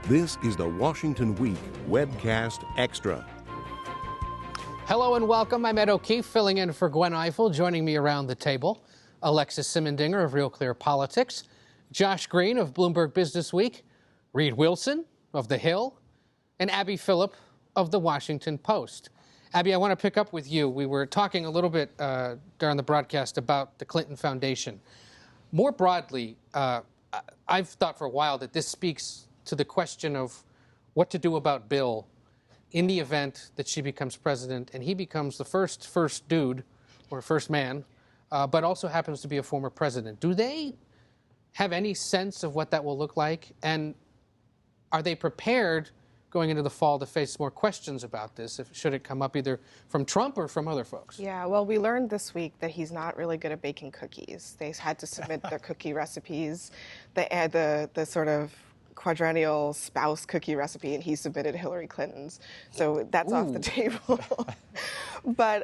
This is the Washington Week Webcast Extra. Hello and welcome. I'm Ed O'Keefe, filling in for Gwen Eiffel. Joining me around the table, Alexis Simendinger of Real Clear Politics, Josh Green of Bloomberg Businessweek, Reed Wilson of The Hill, and Abby Phillip of The Washington Post. Abby, I want to pick up with you. We were talking a little bit during the broadcast about the Clinton Foundation. More broadly, I've thought for a while that this speaks to the question of what to do about Bill in the event that she becomes president and he becomes the first dude or first man, but also happens to be a former president. Do they have any sense of what that will look like? And are they prepared going into the fall to face more questions about this, should it come up either from Trump or from other folks? Yeah, well, we learned this week that he's not really good at baking cookies. They had to submit their cookie recipes, the sort of quadrennial spouse cookie recipe, and he submitted Hillary Clinton's. So that's off the table. But,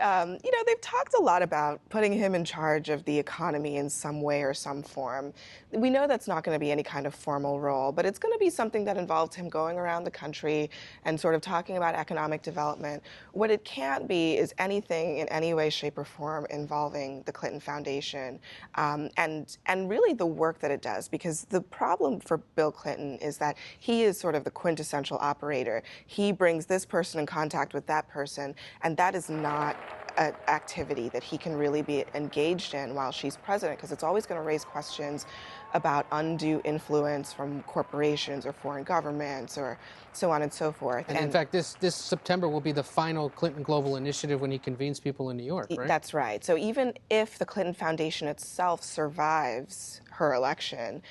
they've talked a lot about putting him in charge of the economy in some way or some form. We know that's not going to be any kind of formal role, but it's going to be something that involves him going around the country and sort of talking about economic development. What it can't be is anything in any way, shape, or form involving the Clinton Foundation and really the work that it does, because the problem for Bill Clinton is that he is sort of the quintessential operator. He brings this person in contact with that person, and that is not an activity that he can really be engaged in while she's president, because it's always going to raise questions about undue influence from corporations or foreign governments or so on and so forth. And in fact, this September will be the final Clinton Global Initiative when he convenes people in New York, right? That's right. So even if the Clinton Foundation itself survives her election,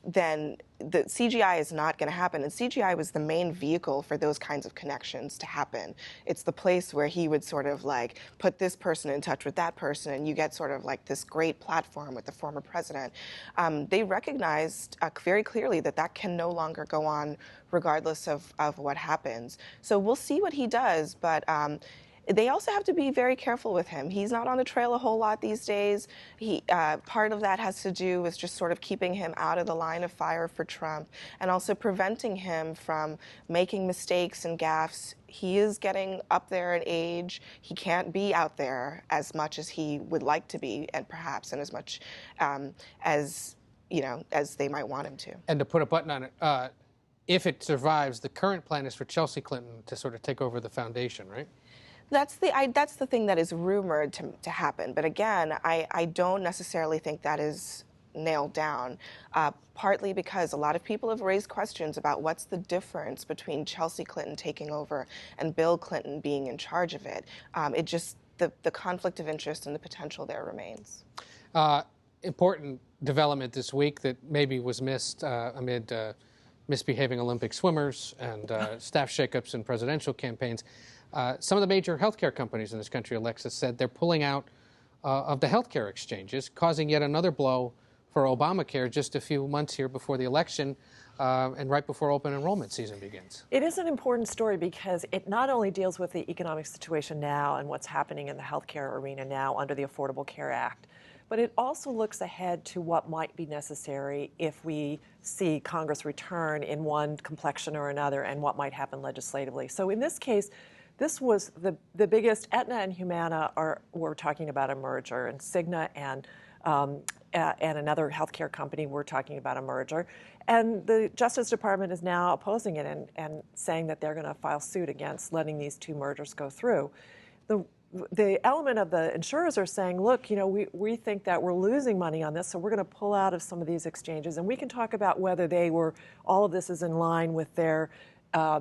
then the CGI is not going to happen. And CGI was the main vehicle for those kinds of connections to happen. It's the place where he would sort of like put this person in touch with that person, and you get sort of like this great platform with the former president. They recognized very clearly that that can no longer go on regardless of what happens. So we'll see what he does, but they also have to be very careful with him. He's not on the trail a whole lot these days. Part of that has to do with just sort of keeping him out of the line of fire for Trump and also preventing him from making mistakes and gaffes. He is getting up there in age. He can't be out there as much as he would like to be, and perhaps and as much as they might want him to. And to put a button on it, if it survives, the current plan is for Chelsea Clinton to sort of take over the foundation, right? That's the thing that is rumored to happen. But again, I don't necessarily think that is nailed down, partly because a lot of people have raised questions about what's the difference between Chelsea Clinton taking over and Bill Clinton being in charge of it. The conflict of interest and the potential there remains. Important development this week that maybe was missed amid misbehaving Olympic swimmers and staff shakeups in presidential campaigns. Some of the major healthcare companies in this country, Alexis, said they're pulling out of the healthcare exchanges, causing yet another blow for Obamacare just a few months here before the election and right before open enrollment season begins. It is an important story because it not only deals with the economic situation now and what's happening in the healthcare arena now under the Affordable Care Act, but it also looks ahead to what might be necessary if we see Congress return in one complexion or another and what might happen legislatively. So in this case, this was the biggest. Aetna and Humana were talking about a merger, and Cigna and another healthcare company were talking about a merger. And the Justice Department is now opposing it and saying that they're going to file suit against letting these two mergers go through. The element of the insurers are saying, look, we think that we're losing money on this, so we're going to pull out of some of these exchanges. And we can talk about whether all of this is in line with their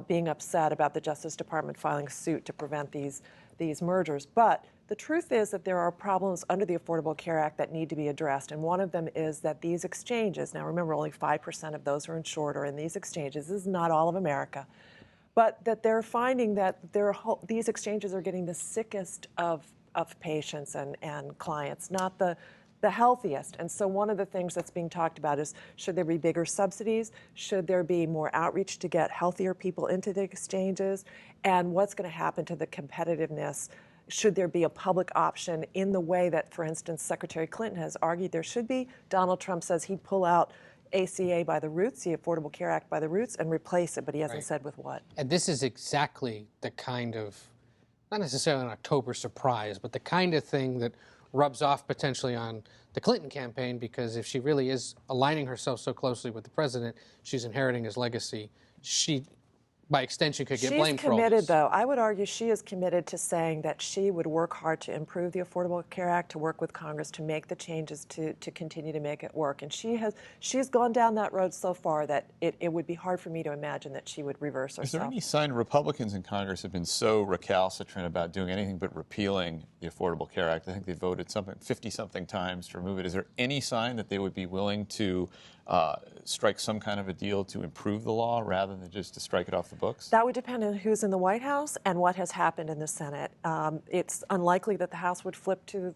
being upset about the Justice Department filing suit to prevent these mergers. But the truth is that there are problems under the Affordable Care Act that need to be addressed. And one of them is that these exchanges, now remember, only 5% of those who are insured are in these exchanges. This is not all of America. But that they're finding that these exchanges are getting the sickest of patients and clients, not the healthiest. And so one of the things that's being talked about is, should there be bigger subsidies? Should there be more outreach to get healthier people into the exchanges? And what's going to happen to the competitiveness? Should there be a public option in the way that, for instance, Secretary Clinton has argued there should be? Donald Trump says he'd pull out ACA by the roots, the Affordable Care Act by the roots, and replace it, but he hasn't said with what. And this is exactly the kind of, not necessarily an October surprise, but the kind of thing that rubs off potentially on the Clinton campaign, because if she really is aligning herself so closely with the president, she's inheriting his legacy. She, by extension, could get blamed for all this. She's committed, though. I would argue she is committed to saying that she would work hard to improve the Affordable Care Act, to work with Congress to make the changes to continue to make it work. And she's gone down that road so far that it would be hard for me to imagine that she would reverse herself. Is there any sign Republicans in Congress have been so recalcitrant about doing anything but repealing the Affordable Care Act? I think they voted 50-something times to remove it. Is there any sign that they would be willing to strike some kind of a deal to improve the law rather than just to strike it off the books? That would depend on who's in the White House and what has happened in the Senate. It's unlikely that the House would flip to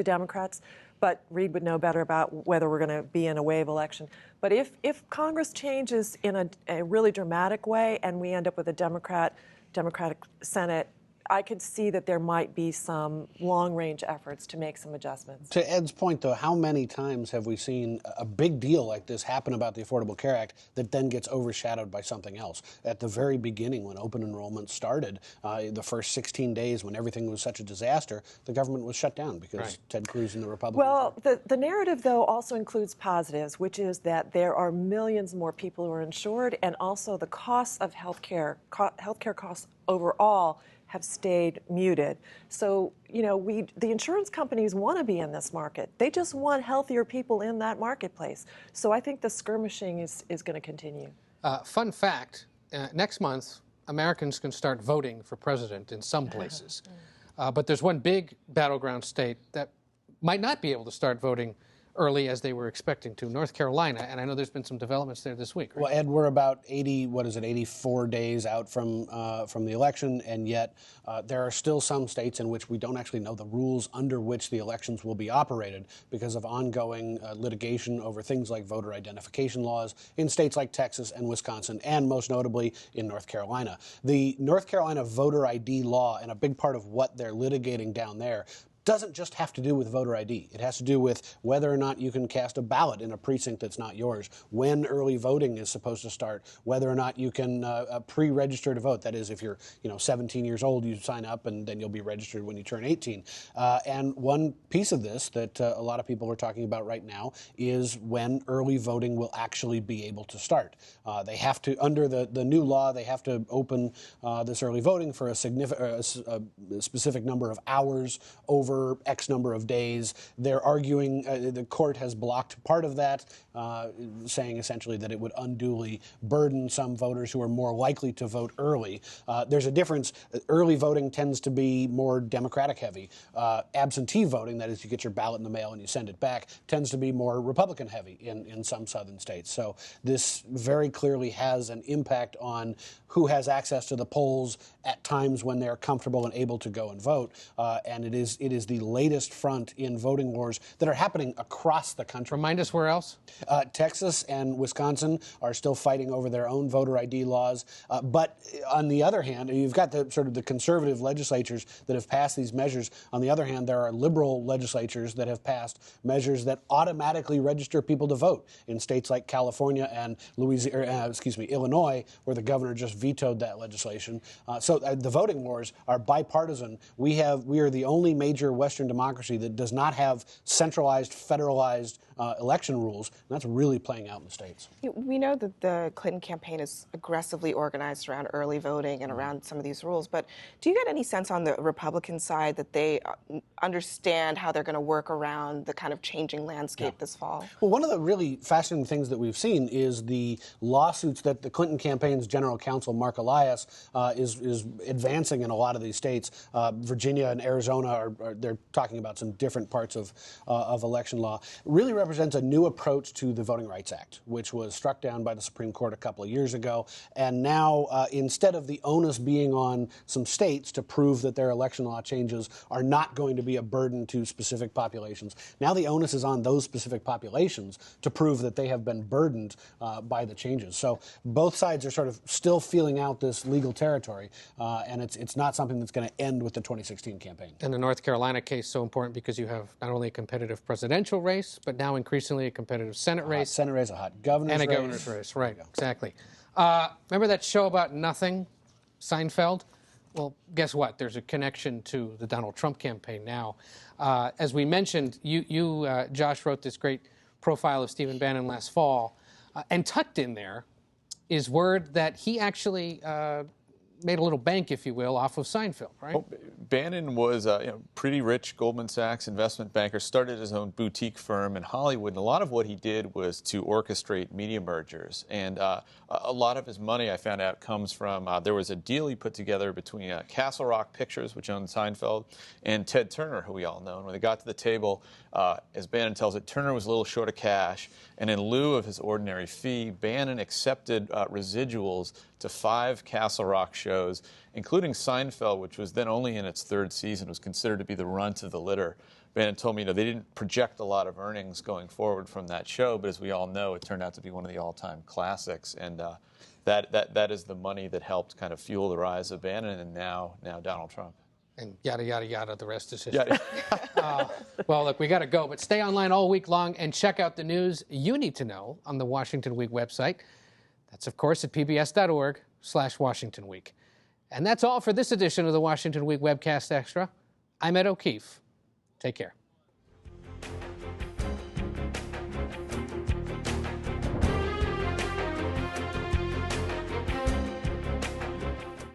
Democrats, but Reid would know better about whether we're going to be in a wave election. But if Congress changes in a really dramatic way and we end up with a Democratic Senate, I could see that there might be some long-range efforts to make some adjustments. To Ed's point, though, how many times have we seen a big deal like this happen about the Affordable Care Act that then gets overshadowed by something else? At the very beginning, when open enrollment started, the first 16 days when everything was such a disaster, the government was shut down because Ted Cruz and the Republicans... Well, the narrative, though, also includes positives, which is that there are millions more people who are insured, and also the costs of healthcare costs overall have stayed muted. So, the insurance companies want to be in this market. They just want healthier people in that marketplace. So I think the skirmishing is going to continue. Fun fact, next month, Americans can start voting for president in some places. But there's one big battleground state that might not be able to start voting early as they were expecting to, North Carolina, and I know there's been some developments there this week, right? Well, Ed, we're about 84 days out from the election, and yet there are still some states in which we don't actually know the rules under which the elections will be operated because of ongoing litigation over things like voter identification laws in states like Texas and Wisconsin, and most notably in North Carolina. The North Carolina voter ID law, and a big part of what they're litigating down there, doesn't just have to do with voter ID. It has to do with whether or not you can cast a ballot in a precinct that's not yours, when early voting is supposed to start, whether or not you can pre-register to vote. That is, if you're 17 years old, you sign up and then you'll be registered when you turn 18. And one piece of this that a lot of people are talking about right now is when early voting will actually be able to start. They have to, under the new law, they have to open this early voting for a specific number of hours over X number of days. They're arguing, the court has blocked part of that, saying essentially that it would unduly burden some voters who are more likely to vote early. There's a difference. Early voting tends to be more Democratic heavy. Absentee voting, that is, you get your ballot in the mail and you send it back, tends to be more Republican heavy in some southern states. So this very clearly has an impact on who has access to the polls at times when they're comfortable and able to go and vote. And it is the latest front in voting wars that are happening across the country. Remind us where else? Texas and Wisconsin are still fighting over their own voter ID laws. But on the other hand, you've got the conservative legislatures that have passed these measures. On the other hand, there are liberal legislatures that have passed measures that automatically register people to vote in states like California and Illinois, where the governor just vetoed that legislation. So the voting wars are bipartisan. We are the only major Western democracy that does not have centralized, federalized election rules, and that's really playing out in the states. We know that the Clinton campaign is aggressively organized around early voting and around some of these rules, but do you get any sense on the Republican side that they understand how they're going to work around the kind of changing landscape this fall? Well, one of the really fascinating things that we've seen is the lawsuits that the Clinton campaign's general counsel, Mark Elias, is advancing in a lot of these states. Virginia and Arizona they're talking about some different parts of election law. Really represents a new approach to the Voting Rights Act, which was struck down by the Supreme Court a couple of years ago. And now, instead of the onus being on some states to prove that their election law changes are not going to be a burden to specific populations, now the onus is on those specific populations to prove that they have been burdened by the changes. So both sides are sort of still feeling out this legal territory, and it's not something that's going to end with the 2016 campaign. And the North Carolina Carolina case so important because you have not only a competitive presidential race, but now increasingly a competitive Senate race. Senate race, a hot governor's and race. a governor's race, right, exactly. Remember that show about nothing, Seinfeld? Well, guess what? There's a connection to the Donald Trump campaign now. As we mentioned, Josh, wrote this great profile of Stephen Bannon last fall, and tucked in there is word that he actually made a little bank, if you will, off of Seinfeld, right? Well, Bannon was a pretty rich Goldman Sachs investment banker, started his own boutique firm in Hollywood, and a lot of what he did was to orchestrate media mergers. And a lot of his money, I found out, comes from, there was a deal he put together between Castle Rock Pictures, which owned Seinfeld, and Ted Turner, who we all know. And when they got to the table, as Bannon tells it, Turner was a little short of cash, and in lieu of his ordinary fee, Bannon accepted residuals to 5 Castle Rock shows, including Seinfeld, which was then only in its 3rd season, was considered to be the runt of the litter. Bannon told me, they didn't project a lot of earnings going forward from that show, but as we all know, it turned out to be one of the all-time classics, and that is the money that helped kind of fuel the rise of Bannon and now Donald Trump. And yada, yada, yada, the rest is history. Well, look, we got to go, but stay online all week long and check out the news you need to know on the Washington Week website. That's, of course, at pbs.org/Washington Week. And that's all for this edition of the Washington Week Webcast Extra. I'm Ed O'Keefe. Take care.